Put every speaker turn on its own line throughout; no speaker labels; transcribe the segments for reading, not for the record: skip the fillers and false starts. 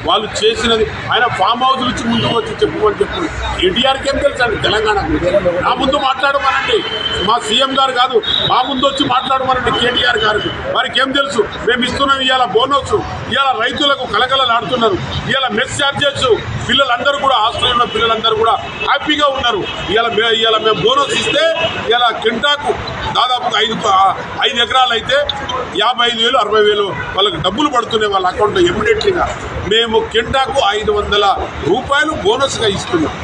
వాళ్ళు చేసినది ఆయన ఫామ్ హౌస్ నుంచి ముందుకు వచ్చి చెప్పుకొని చెప్పు కేటీఆర్కి ఏం తెలుసు అండి తెలంగాణ నా ముందు మాట్లాడమనండి మా సీఎం గారు కాదు మా ముందు వచ్చి మాట్లాడమనండి కేటీఆర్ గారికి వారికి ఏం తెలుసు మేము ఇస్తున్నాం ఇవాళ బోనస్ ఇవాళ రైతులకు కలకలలాడుతున్నారు ఇవాళ మెస్ ఛార్జెస్ పిల్లలందరూ కూడా హాస్టల్ ఉన్న పిల్లలందరూ కూడా హ్యాపీగా ఉన్నారు ఇవాళ మేము బోనస్ ఇస్తే ఇవాళ కింటాకు దాదాపు 5 ఎకరాలు అయితే 55,000 60,000 వాళ్ళకి డబ్బులు పడుతున్నాయి వాళ్ళ అకౌంట్లో ఇమ్మీడియట్లీగా మేము కింటాకు 500 రూపాయలు బోనస్గా ఇస్తున్నాం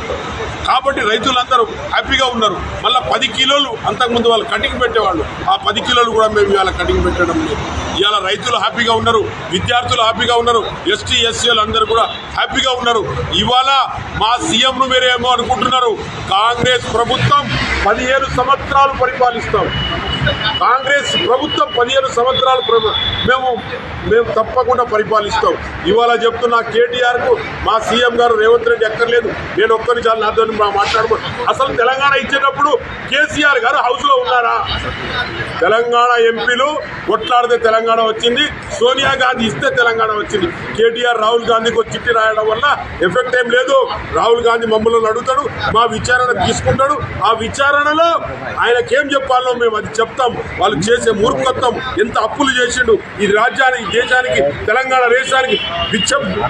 కాబట్టి రైతులందరూ హ్యాపీగా ఉన్నారు మళ్ళీ 10 కిలోలు అంతకుముందు వాళ్ళు కటింగ్ పెట్టేవాళ్ళు ఆ 10 కిలోలు కూడా మేము ఇవాళ కటింగ్ పెట్టడం లేదు ఇవాళ రైతులు హ్యాపీగా ఉన్నారు విద్యార్థులు హ్యాపీగా ఉన్నారు ఎస్టీ ఎస్సీలు అందరూ కూడా హ్యాపీగా ఉన్నారు ఇవాళ మా సీఎంను మీరేమో అనుకుంటున్నారు కాంగ్రెస్ ప్రభుత్వం 15 సంవత్సరాలు పరిపాలిస్తాం కాంగ్రెస్ ప్రభుత్వం 15 సంవత్సరాలు మేము తప్పకుండా పరిపాలిస్తాం ఇవాళ చెప్తున్నా కేటీఆర్కు మా సీఎం గారు రేవంత్ రెడ్డి ఎక్కర్లేదు నేను ఒక్కరి చాలా నాతో మాట్లాడము అసలు తెలంగాణ ఇచ్చేటప్పుడు కేసీఆర్ గారు హౌస్లో ఉన్నారా తెలంగాణ ఎంపీలు కొట్లాడితే తెలంగాణ వచ్చింది సోనియా గాంధీ ఇస్తే తెలంగాణ వచ్చింది కేటీఆర్ రాహుల్ గాంధీకి ఒక చిట్టి రాయడం వల్ల ఎఫెక్ట్ ఏం లేదు రాహుల్ గాంధీ మమ్మల్ని అడుగుతాడు మా విచారణ తీసుకుంటాడు ఆ విచారణలో ఆయనకేం చెప్పాలో మేము అది చెప్తాం వాళ్ళు చేసే మూర్ఖత్వం ఎంత అప్పులు చేసిండు ఈ రాజ్యానికి దేశానికి తెలంగాణ దేశానికి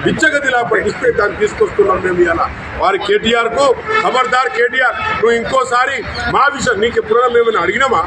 బిచ్చగతిలా పట్టిస్తే దాన్ని తీసుకొస్తున్నాం మేము ఇలా వారి కేటీఆర్కు ఖబర్దార్ కేటీఆర్ నువ్వు ఇంకోసారి మా విషయం నీకు ఎప్పుడైనా మేము అడిగినామా